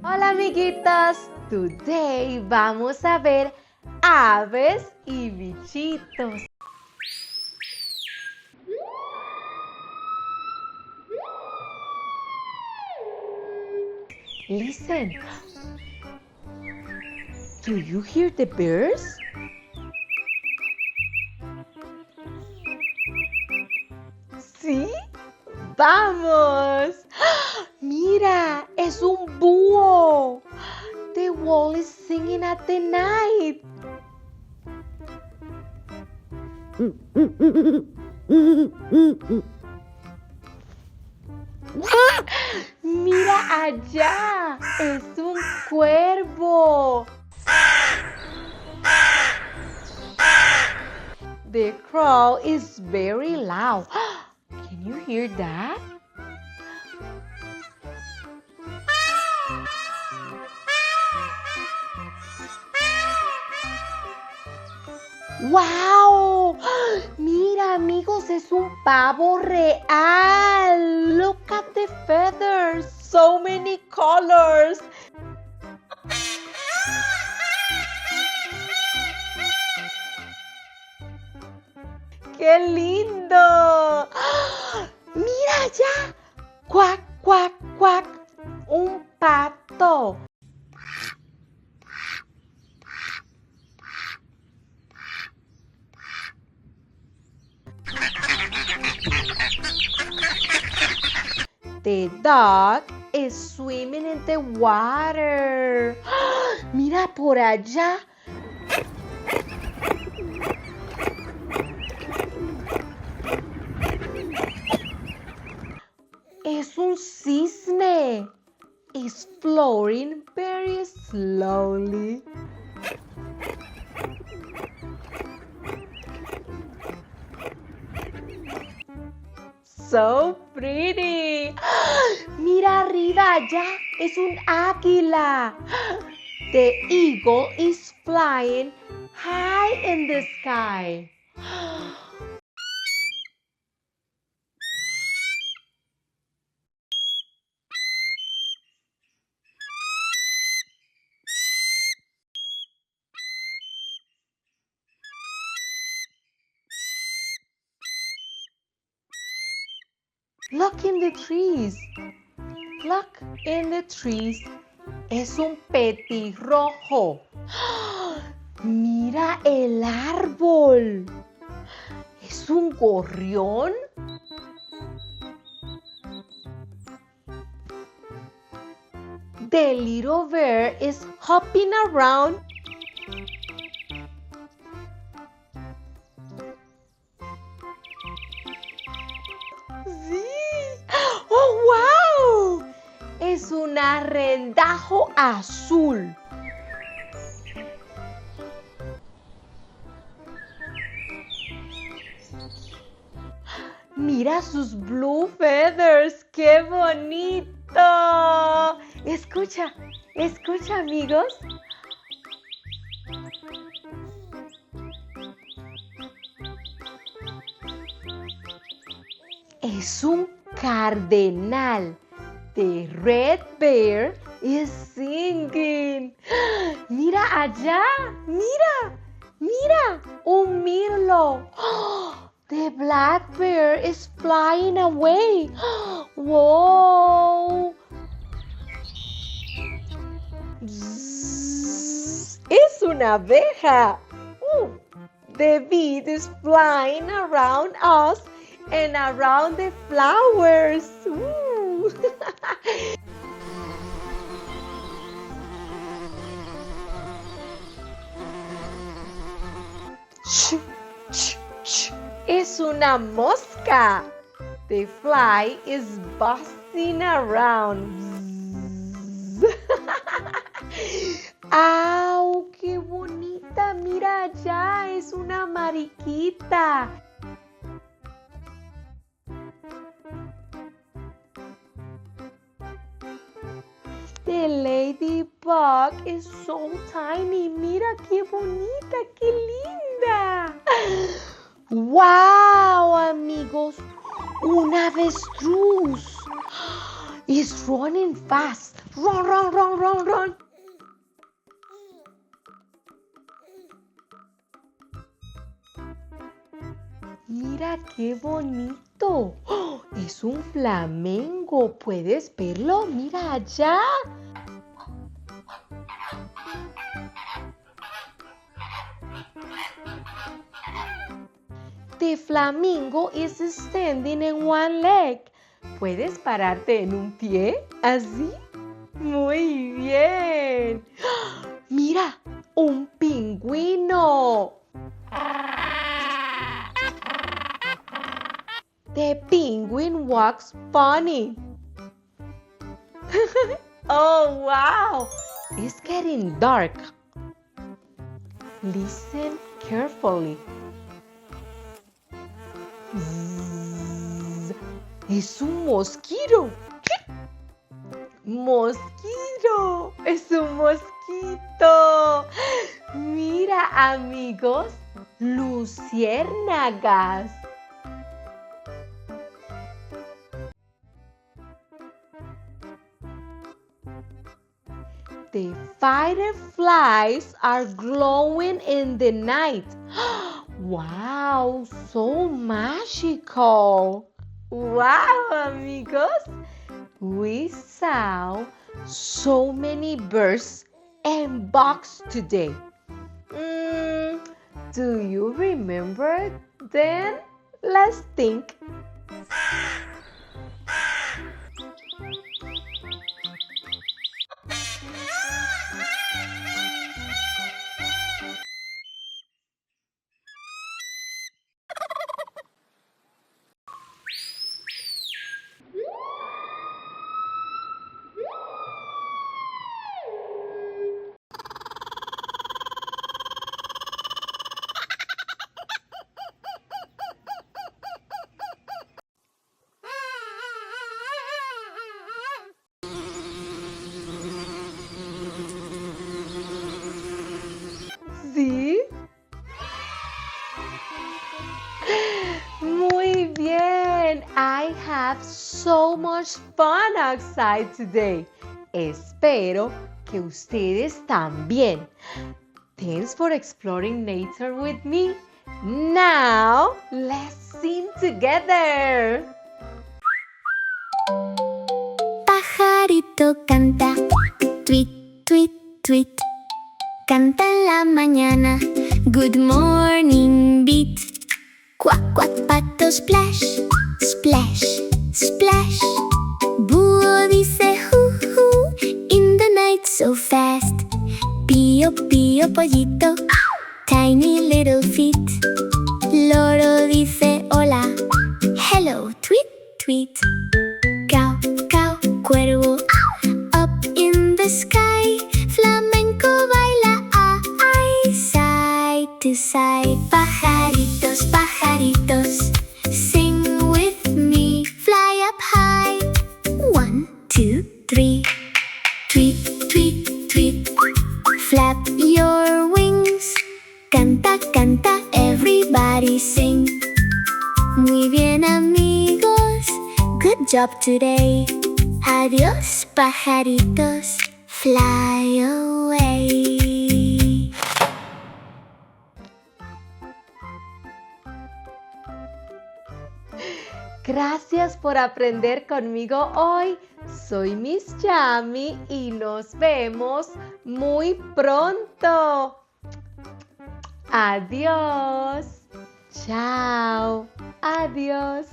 Hola amiguitos, today vamos a ver aves y bichitos. Listen, do you hear the birds? ¿Sí? ¡Vamos! ¡Mira! ¡Es un búho! The wall is singing at the night. ¡Mira allá! ¡Es un cuervo! The crow is very loud. Can you hear that? ¡Wow! Mira, amigos, es un pavo real. Look at the feathers. So many colors. ¡Qué lindo! ¡Mira allá! ¡Cuac, cuac, cuac! ¡Un pato! The dog is swimming in the water. Mira por allá. Es un cisne. It's floating very slowly. So pretty. Mira arriba allá, es un águila. The eagle is flying high in the sky. Look in the trees. Look in the trees. Es un petirrojo. Mira el árbol. ¿Es un gorrión? The little bear is hopping around. ¡Sí! ¡Oh, wow! Es un arrendajo azul. Mira sus blue feathers, ¡qué bonito! Escucha, escucha, amigos. Es un cardenal. The red bear is singing. Mira allá, mira, mira, un mirlo. The black bear is flying away. Wow. Es una abeja. The bee is flying around us and around the flowers. Es una mosca. The fly is buzzing around. ¡Au! ¡Qué bonita! Mira allá, es una mariquita. The ladybug is so tiny. Mira qué bonita, qué linda. ¡Wow, amigos! Un avestruz. It's running fast. Run, run, run, run, run. Mira qué bonito. ¡Oh! Es un flamenco. ¿Puedes verlo? Mira allá. The flamingo is standing in one leg. ¿Puedes pararte en un pie? ¿Así? Muy bien. ¡Ah! Mira, un pingüino. The penguin walks funny. Oh, wow. It's getting dark. Listen carefully. Zzz. Es un mosquito. Mosquito. Es un mosquito. Mira, amigos, luciérnagas. The fireflies are glowing in the night. Wow, so magical. Wow, amigos. We saw so many birds and bugs today. Do you remember them? Let's think. ¿Sí? Muy bien. I have so much fun outside today. Espero que ustedes también. Thanks for exploring nature with me. Now, let's sing together. Pajarito canta, tweet, tweet, tweet. Canta en la mañana, good morning beat. Cuac, cuac, pato, splash, splash, splash. Búho dice hu, hu, in the night so fast. Pío, pío, pollito, tiny little feet. Loro dice hola, hello, tweet, tweet. Cow, cow, cuervo, up in the sky. Flamenco baila, side to side. Pajaritos, pajaritos, sing with me. Fly up high, 1, 2, 3. Tweet, tweet, tweet. Flap your wings. Canta, canta, everybody sing. Muy bien, amigos. Good job today. Adiós, pajaritos. Fly away. Gracias por aprender conmigo hoy. Soy Miss Yami y nos vemos muy pronto. Adiós. Chao. Adiós.